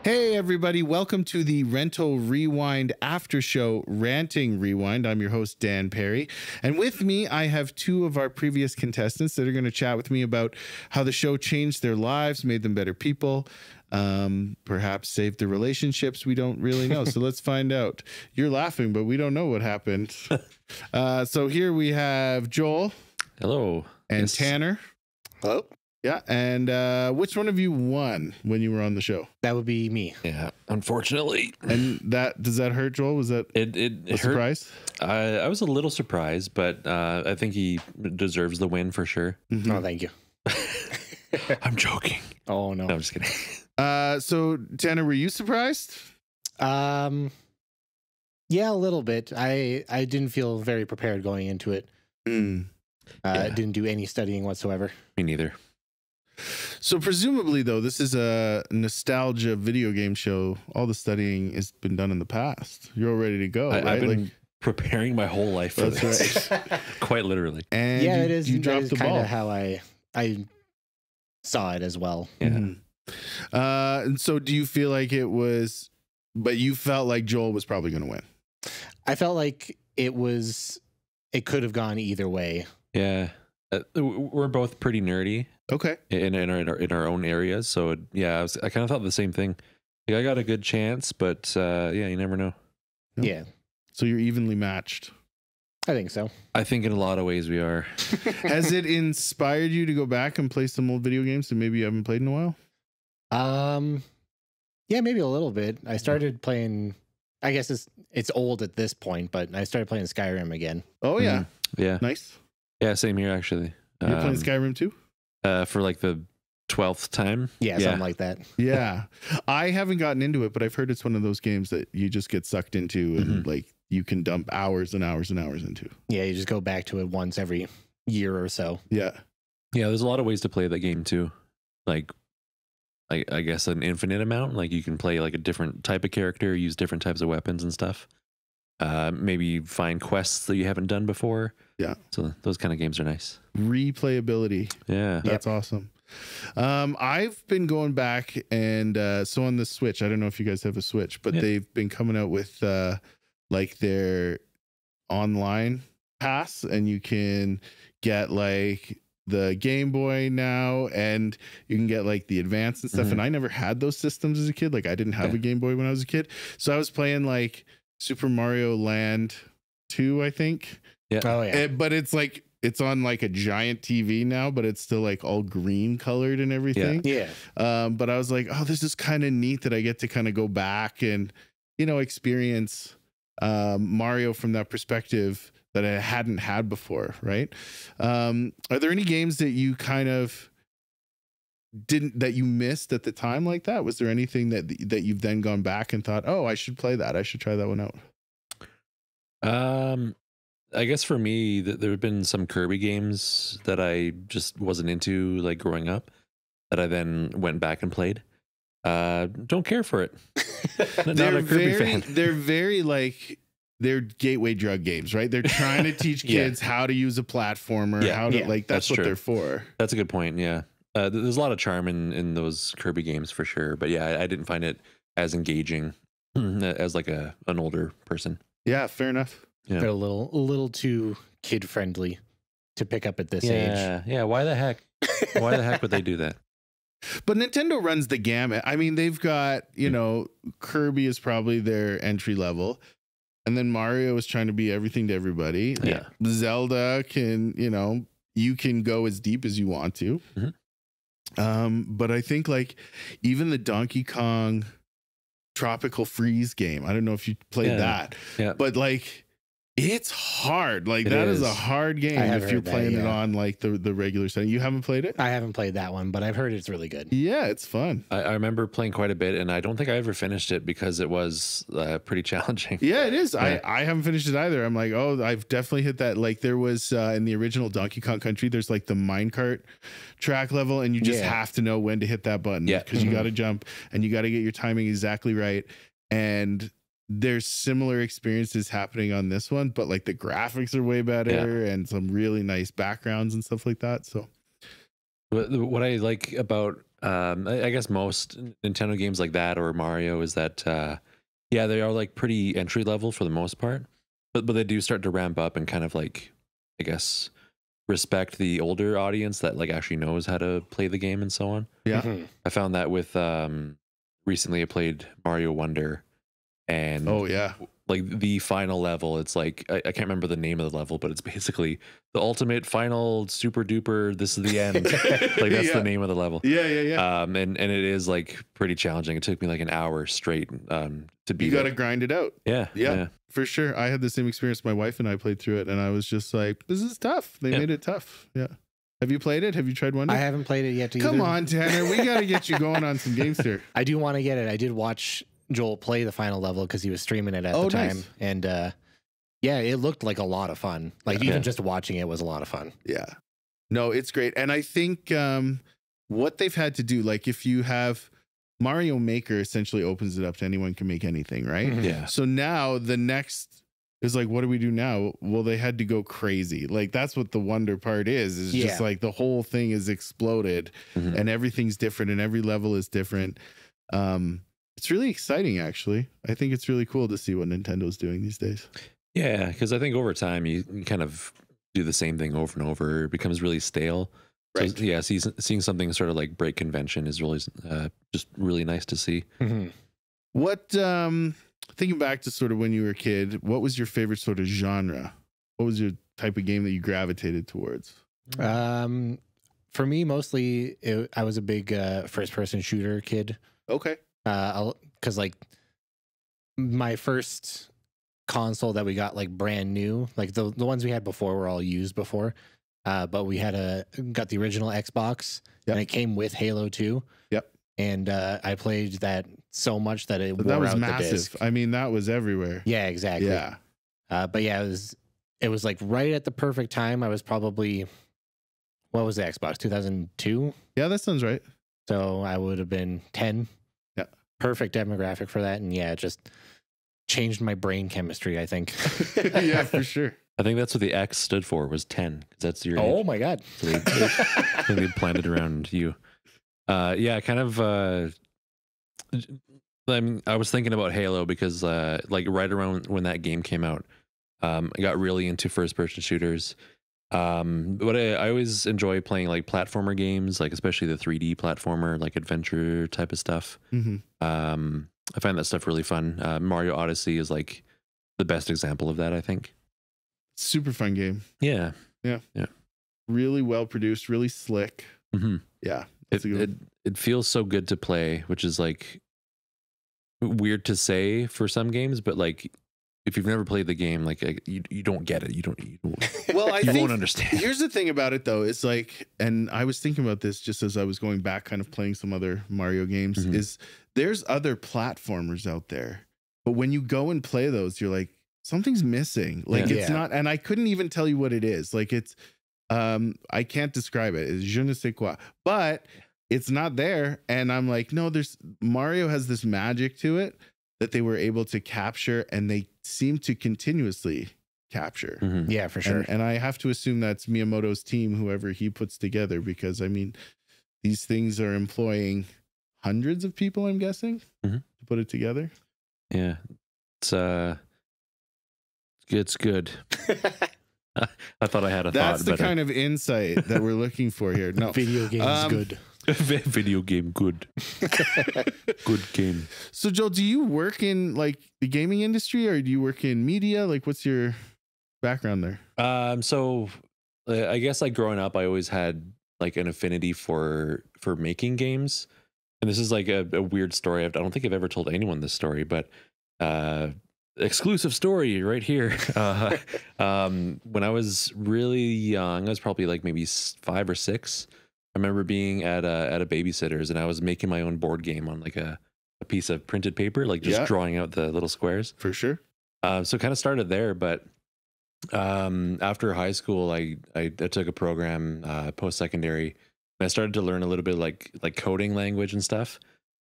Hey everybody, welcome to the Rental Rewind after show Ranting Rewind. I'm your host Dan Perry, and with me I have two of our previous contestants that are going to chat with me about how the show changed their lives, made them better people, perhaps saved their relationships. We don't really know, so let's find out. You're laughing, but we don't know what happened. So here we have Joel. Hello. And yes. Tanner. Hello. Yeah, and which one of you won when you were on the show? That would be me. Yeah, unfortunately. And does that hurt, Joel? Was that it a surprise? I was a little surprised, but I think he deserves the win for sure. Mm-hmm. Oh, thank you. I'm joking. Oh no, I'm just kidding. So Tanner, were you surprised? Yeah, a little bit. I didn't feel very prepared going into it. I didn't do any studying whatsoever. Me neither. So presumably, though, this is a nostalgia video game show. All the studying has been done in the past. You're all ready to go. I've been preparing my whole life for this. Right. Quite literally. And yeah, it is. You dropped the ball. Kind of how I saw it as well. Yeah. Mm-hmm. And so, do you feel like it was? But you felt like Joel was probably going to win. I felt like it was. It could have gone either way. Yeah. We're both pretty nerdy. Okay. In our own areas. So yeah, I kind of thought the same thing. Like, I got a good chance, but yeah, you never know. Nope. Yeah. So you're evenly matched. I think so. I think in a lot of ways we are. Has it inspired you to go back and play some old video games that maybe you haven't played in a while? Yeah, maybe a little bit. I started playing. I guess it's old at this point, but I started playing Skyrim again. Oh yeah. Yeah. Nice. Yeah, same here actually. You're playing Skyrim too? For like the 12th time. Yeah, something like that. Yeah. I haven't gotten into it, but I've heard it's one of those games that you just get sucked into and like you can dump hours and hours and hours into. Yeah, you just go back to it once every year or so. Yeah. Yeah, there's a lot of ways to play that game too. Like I guess an infinite amount. Like you can play like a different type of character, use different types of weapons and stuff. Maybe find quests that you haven't done before. Yeah. So those kind of games are nice. Replayability. Yeah. That's awesome. I've been going back and so on the Switch, I don't know if you guys have a Switch, but they've been coming out with like their online pass, and you can get like the Game Boy now, and you can get like the Advance and stuff. And I never had those systems as a kid. Like I didn't have a Game Boy when I was a kid. So I was playing like Super Mario Land 2, I think. Yeah. Oh yeah. But it's like it's on like a giant TV now, but it's still like all green colored and everything. Yeah. But I was like, oh, this is kind of neat that I get to kind of go back and, you know, experience Mario from that perspective that I hadn't had before. Right. Are there any games that you kind of that you missed at the time like that? Was there anything that you've then gone back and thought, oh, I should play that, I should try that one out? I guess for me, there have been some Kirby games that I just wasn't into like growing up that I then went back and played. Don't care for it. Not a Kirby fan. They're very like, they're gateway drug games, right? They're trying to teach kids how to use a platformer, how to like, that's what they're for. That's a good point. Yeah. There's a lot of charm in those Kirby games for sure. But yeah, I didn't find it as engaging as like an older person. Yeah, fair enough. Yeah. They're a little too kid friendly to pick up at this age. Yeah. Why the heck? Why the heck would they do that? But Nintendo runs the gamut. I mean, they've got, you know, Kirby is probably their entry level. And then Mario is trying to be everything to everybody. Yeah. Zelda can, you know, you can go as deep as you want to. But I think like even the Donkey Kong Tropical Freeze game, I don't know if you played that, but like it's hard. Like that is a hard game if you're playing it on like the regular setting. You haven't played it? I haven't played that one, but I've heard it's really good. Yeah, it's fun. I remember playing quite a bit, and I don't think I ever finished it because it was pretty challenging. Yeah, it is. Yeah. I haven't finished it either. I'm like, oh, I've definitely hit that. Like there was in the original Donkey Kong Country, there's like the minecart track level, and you just have to know when to hit that button. Yeah, because you got to jump and you got to get your timing exactly right. And there's similar experiences happening on this one, but like the graphics are way better and some really nice backgrounds and stuff like that. So what I like about I guess most Nintendo games like that or Mario is that yeah, they are like pretty entry level for the most part, but they do start to ramp up and kind of like, I guess, respect the older audience that like actually knows how to play the game and so on. Yeah. Mhm. I found that with recently I played Mario Wonder, and Oh yeah. like the final level, it's like I can't remember the name of the level, but it's basically the ultimate final super duper, this is the end. Like that's Yeah. the name of the level. Yeah. And it is like pretty challenging. It took me like an hour straight to beat You got to it. grind it out. Yeah. For sure. I had the same experience. My wife and I played through it, and I was just like, this is tough. They made it tough. Yeah. Have you played it? Have you tried Wonder? I haven't played it yet either. Come on, Tanner. We got to get you going on some games here. I do want to get it. I did watch Joel play the final level because he was streaming it at the time. Nice. And yeah, it looked like a lot of fun. Like even just watching it was a lot of fun. Yeah. No, it's great. And I think what they've had to do, like if you have Mario Maker essentially opens it up to anyone can make anything, right? Mhm. Yeah. So now the next is like, what do we do now? Well, they had to go crazy. Like that's what the wonder part is just like the whole thing is exploded and everything's different and every level is different. It's really exciting, actually. I think it's really cool to see what Nintendo's doing these days. Yeah, because I think over time you kind of do the same thing over and over. It becomes really stale. Right. So yeah, seeing something sort of like break convention is really just really nice to see. Mhm. What, thinking back to sort of when you were a kid, what was your favorite sort of genre? What was your type of game that you gravitated towards? For me, mostly I was a big first person shooter kid. Okay. Because like my first console that we got like brand new, like the ones we had before were all used before. But we got the original Xbox and it came with Halo 2. Yep. And I played that so much that it wore That was out massive. the disc. I mean, that was everywhere. Yeah, exactly. Yeah. But yeah, it was like right at the perfect time. I was probably, what was the Xbox, 2002? Yeah, that sounds right. So I would have been 10. Yeah. Perfect demographic for that. And yeah, it just changed my brain chemistry, I think. Yeah, for sure. I think that's what the X stood for, was 10, because that's your Oh age. my God. So they planned it around you. Yeah, kind of. I mean, I was thinking about Halo because, like, right around when that game came out, I got really into first-person shooters. But I always enjoy playing like platformer games, like especially the 3D platformer, like adventure type of stuff. I find that stuff really fun. Mario Odyssey is like the best example of that, I think. Super fun game. Yeah. Really well produced, really slick. Yeah. It feels so good to play, which is like weird to say for some games, but like if you've never played the game, like you don't get it. You don't Well, I you think won't understand. Here's the thing about it though, it's like, and I was thinking about this just as I was going back, kind of playing some other Mario games, is there's other platformers out there, but when you go and play those, you're like, something's missing. Like it's not, and I couldn't even tell you what it is. Like it's, I can't describe it. It's je ne sais quoi, but it's not there. And I'm like, no, Mario has this magic to it that they were able to capture, and they seem to continuously capture. Yeah, for sure. And I have to assume that's Miyamoto's team, whoever he puts together, because I mean, these things are employing hundreds of people, I'm guessing, to put it together. Yeah, it's good. I thought I had a That's thought. the kind of insight that we're looking for here. No, video games good. Video game good. Good game. So Joel, do you work in like the gaming industry, or do you work in media? Like what's your background there? So I guess like growing up, I always had like an affinity for making games. And this is like a weird story. I don't think I've ever told anyone this story, but exclusive story right here. When I was really young, I was probably like maybe 5 or 6. I remember being at a babysitter's, and I was making my own board game on like a piece of printed paper, like just drawing out the little squares. For sure. So kind of started there, but after high school, I took a program post-secondary, and I started to learn a little bit like coding language and stuff.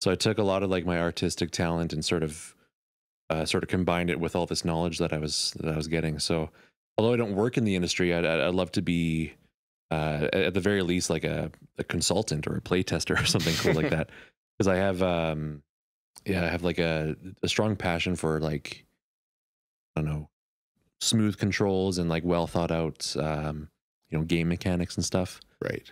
So I took a lot of like my artistic talent and sort of combined it with all this knowledge that I was getting. So although I don't work in the industry, I'd love to be at the very least, like a consultant or a play tester or something cool like that. Because I have, I have like a strong passion for like, I don't know, smooth controls and like well thought out, game mechanics and stuff. Right.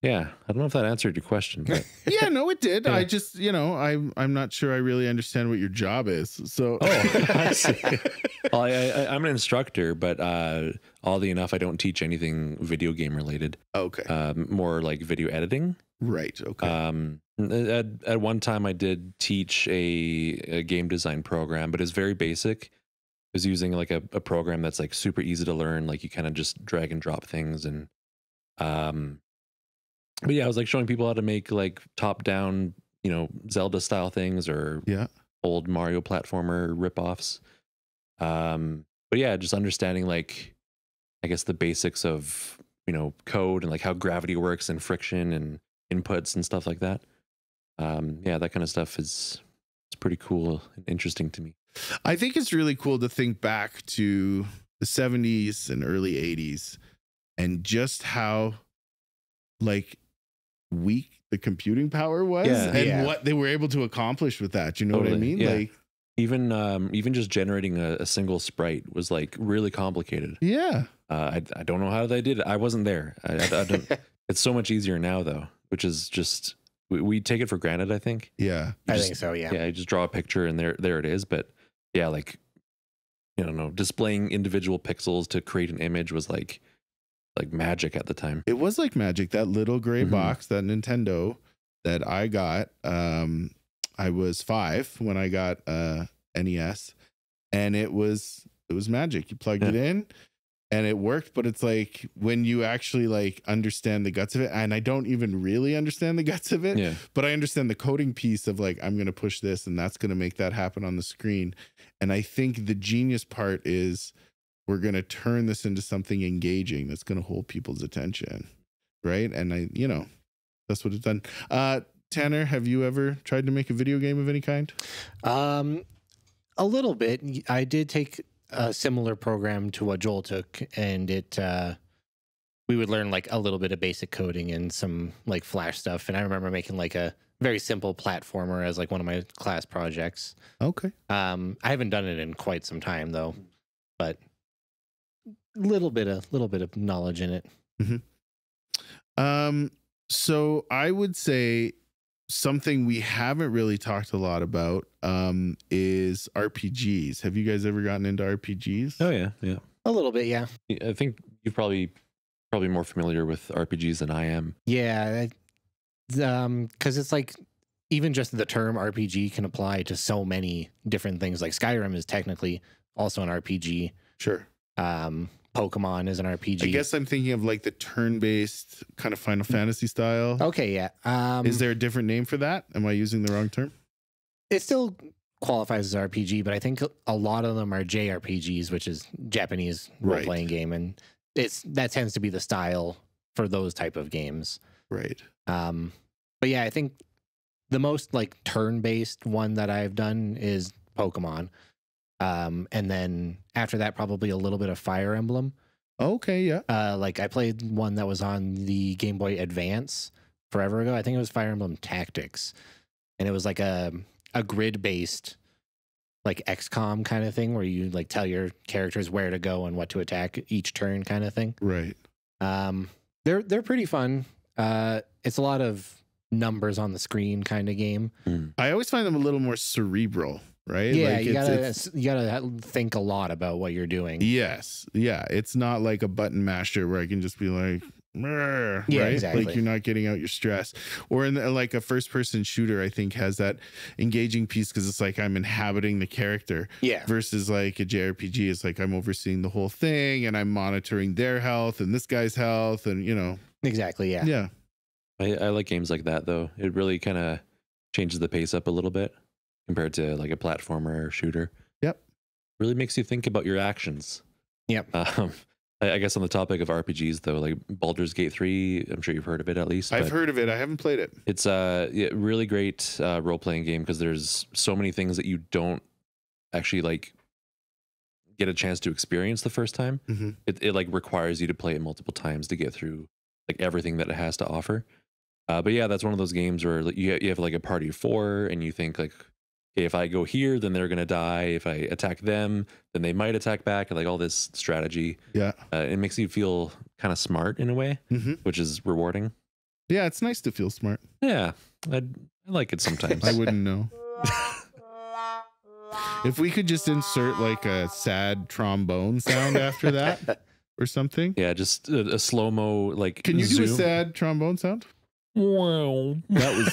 Yeah, I don't know if that answered your question. But Yeah, no, it did. Yeah. I just, I'm not sure I really understand what your job is. So, I see. Well, I'm an instructor, but oddly enough, I don't teach anything video game related. okay. More like video editing. Right. Okay. At one time, I did teach a game design program, but it's very basic. It was using like a program that's like super easy to learn. Like you kind of just drag and drop things, and but yeah, I was like showing people how to make like top down, Zelda style things or Yeah. old Mario platformer ripoffs. But yeah, just understanding like, I guess the basics of, code and like how gravity works and friction and inputs and stuff like that. Yeah, that kind of stuff is pretty cool and interesting to me. I think it's really cool to think back to the 70s and early 80s and just how like weak the computing power was and what they were able to accomplish with that. You know what I mean? Yeah. Like even just generating a single sprite was like really complicated. Yeah. I don't know how they did it. I wasn't there. I don't, it's so much easier now though, which is just, we take it for granted, I think. Yeah. I think so. Yeah. Yeah. I just draw a picture and there it is. But yeah, like, displaying individual pixels to create an image was like magic at the time. It was like magic. That little gray box, that Nintendo that I got. I was 5 when I got NES, and it was magic. You plugged it in and it worked, but it's like when you actually like understand the guts of it, and I don't even really understand the guts of it, but I understand the coding piece of like, I'm going to push this and that's going to make that happen on the screen. And I think the genius part is we're going to turn this into something engaging that's going to hold people's attention. Right. And that's what it's done. Tanner, have you ever tried to make a video game of any kind? A little bit. I did take a similar program to what Joel took, and we would learn like a little bit of basic coding and some like Flash stuff. And I remember making like a very simple platformer as like one of my class projects. Okay. I haven't done it in quite some time though, but little bit of knowledge in it. So I would say something we haven't really talked a lot about is RPGs. Have you guys ever gotten into RPGs? Oh yeah. A little bit, yeah. I think you're probably more familiar with RPGs than I am. Yeah, because it's like even just the term RPG can apply to so many different things. Like Skyrim is technically also an RPG. Sure. Pokemon is an RPG. I guess I'm thinking of like the turn-based kind of Final Fantasy style. Okay, yeah. Is there a different name for that? Am I using the wrong term? It still qualifies as RPG, but I think a lot of them are JRPGs, which is Japanese role-playing game, and that tends to be the style for those type of games. Right. But yeah, I think the most like turn-based one that I've done is Pokemon. And then after that, probably a little bit of Fire Emblem. Okay, yeah. Like I played one that was on the Game Boy Advance forever ago. I think it was Fire Emblem Tactics, and it was like a grid-based like XCOM kind of thing where you like tell your characters where to go and what to attack each turn kind of thing. Right. They're pretty fun. It's a lot of numbers on the screen kind of game. I always find them a little more cerebral. Right? Yeah, like you gotta think a lot about what you're doing. Yes. Yeah. It's not like a button masher where I can just be like, right? Exactly. Like you're not getting out your stress. Or in like a first person shooter, I think has that engaging piece because it's like I'm inhabiting the character. Yeah. Versus like a JRPG, it's like I'm overseeing the whole thing and I'm monitoring their health and this guy's health and Exactly. Yeah. Yeah. I like games like that though. It really kind of changes the pace up a little bit compared to like a platformer or shooter. Yep. Really makes you think about your actions. Yep. I guess on the topic of RPGs though, like Baldur's Gate 3, I'm sure you've heard of it at least. I've heard of it. I haven't played it. It's a really great role-playing game because there's so many things that you don't actually like get a chance to experience the first time. It like requires you to play it multiple times to get through like everything that it has to offer. But yeah, that's one of those games where you have like a party of 4 and you think like, okay, if I go here, then they're going to die. If I attack them, then they might attack back, and like all this strategy. Yeah. It makes you feel kind of smart in a way, which is rewarding. Yeah, it's nice to feel smart. Yeah, I like it sometimes. I wouldn't know. If we could just insert like a sad trombone sound after that or something. Yeah, just a slow-mo like. Can you do a sad trombone sound? Wow. That was.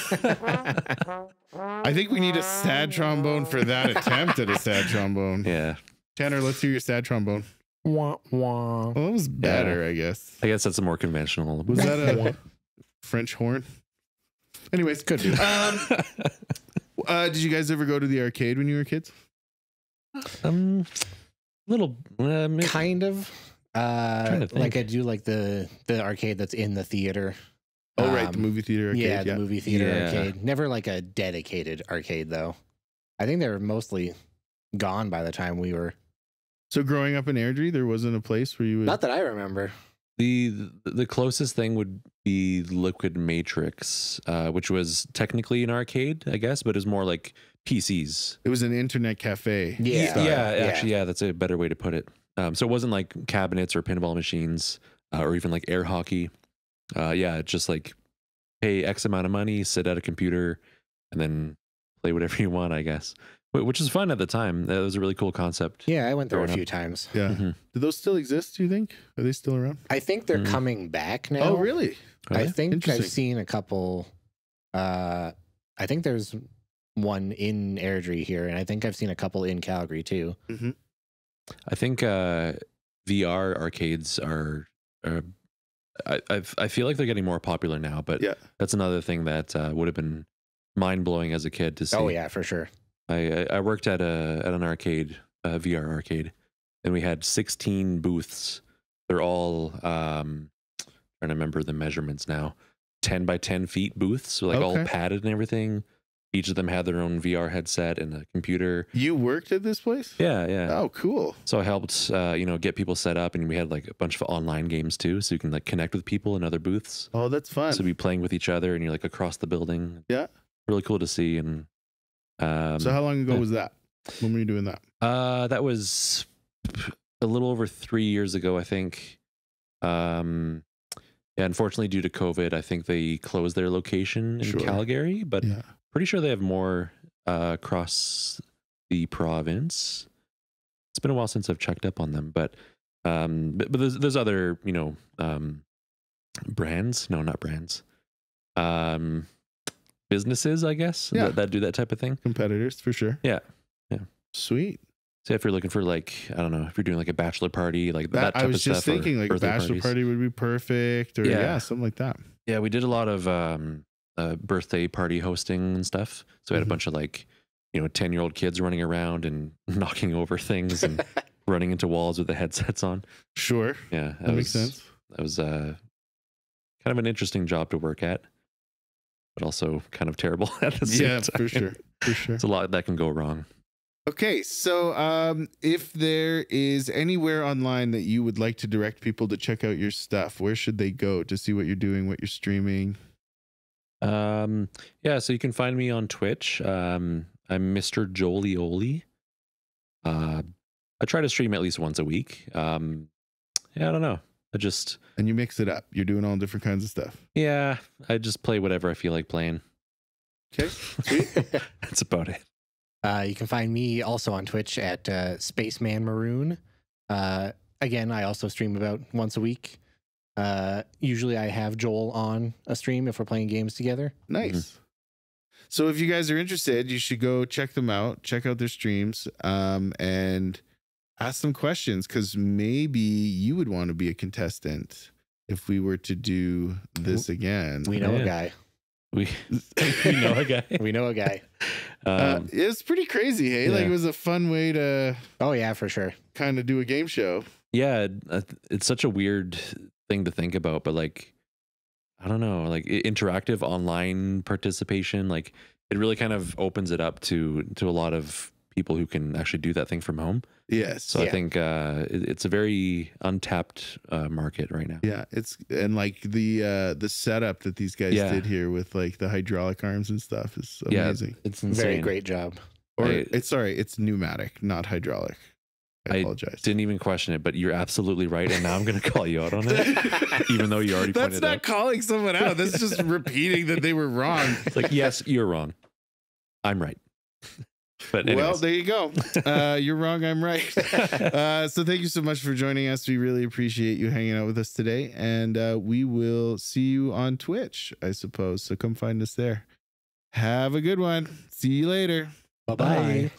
I think we need a sad trombone for that attempt at a sad trombone. Yeah. Tanner, let's hear your sad trombone. Wah, wah. Well, that was better, I guess. I guess that's a more conventional. Was that a French horn? Anyways, could be. Did you guys ever go to the arcade when you were kids? Little kind of. Like I do like the arcade that's in the theater. Oh, right, the movie theater arcade. Yeah, the movie theater arcade. Never like a dedicated arcade though. I think they were mostly gone by the time we were. So growing up in Airdrie, there wasn't a place where you would. Not that I remember. The closest thing would be Liquid Matrix, which was technically an arcade, I guess, but it was more like PCs. It was an internet cafe. Actually, that's a better way to put it. So it wasn't like cabinets or pinball machines or even like air hockey. It's just like pay X amount of money, sit at a computer, and then play whatever you want, I guess. Which is fun at the time. That was a really cool concept. Yeah, I went there a few times. Yeah. Do those still exist, do you think? Are they still around? I think they're coming back now. Oh, really? I think I've seen a couple. I think there's one in Airdrie here, and I think I've seen a couple in Calgary too. I think VR arcades are I feel like they're getting more popular now, but that's another thing that would have been mind-blowing as a kid to see. Oh yeah, for sure. I worked at an arcade, VR arcade, and we had 16 booths. They're all trying to remember the measurements now. 10 by 10 feet booths, so like all padded and everything. Each of them had their own VR headset and a computer. You worked at this place? Yeah, yeah. Oh, cool. So I helped, get people set up, and we had like a bunch of online games too, so you can like connect with people in other booths. Oh, that's fun. So be playing with each other, and you're like across the building. Yeah, really cool to see. And so how long ago was that? When were you doing that? That was a little over 3 years ago, I think. Unfortunately, due to COVID, I think they closed their location in Calgary, but. Yeah. Pretty sure they have more across the province. It's been a while since I've checked up on them, but there's other brands. No, not brands. Businesses, I guess, that do that type of thing. Competitors for sure. Yeah. Sweet. So if you're looking for like, I don't know, if you're doing like a bachelor party, like that type of stuff. I was just thinking like a bachelor party would be perfect, or something like that. Yeah, we did a lot of birthday party hosting and stuff. So we had a bunch of like, 10-year-old kids running around and knocking over things and running into walls with the headsets on. Sure. Yeah. That makes sense. That was kind of an interesting job to work at, but also kind of terrible at the same time. For sure. For sure. It's a lot that can go wrong. Okay. So if there is anywhere online that you would like to direct people to check out your stuff, where should they go to see what you're doing, what you're streaming? So you can find me on Twitch. I'm Mr. Jolioli. I try to stream at least once a week. I don't know. And you mix it up. You're doing all different kinds of stuff. Yeah, I just play whatever I feel like playing. Okay, sweet. That's about it. You can find me also on Twitch at Spaceman Maroon. Again, I also stream about once a week. Usually I have Joel on a stream if we're playing games together. Nice. So if you guys are interested, you should go check them out, check out their streams, and ask them questions, because maybe you would want to be a contestant if we were to do this again. We know a guy. We know a guy. We know a guy. It's pretty crazy, hey? Like, it was a fun way to... Oh, yeah, for sure. Kind of do a game show. Yeah, it's such a weird thing to think about, but like, I don't know, like interactive online participation, like it really kind of opens it up to a lot of people who can actually do that thing from home. Yes. So I think it's a very untapped market right now. Yeah, and like the setup that these guys did here with like the hydraulic arms and stuff is amazing. It's insane. Very great job. Or it's pneumatic, not hydraulic. I apologize. Didn't even question it, but you're absolutely right. And now I'm going to call you out on it, even though you already pointed out. That's not calling someone out. That's just repeating that they were wrong. It's like, yes, you're wrong. I'm right. But anyways. Well, there you go. You're wrong. I'm right. So thank you so much for joining us. We really appreciate you hanging out with us today. And we will see you on Twitch, I suppose. So come find us there. Have a good one. See you later. Bye-bye.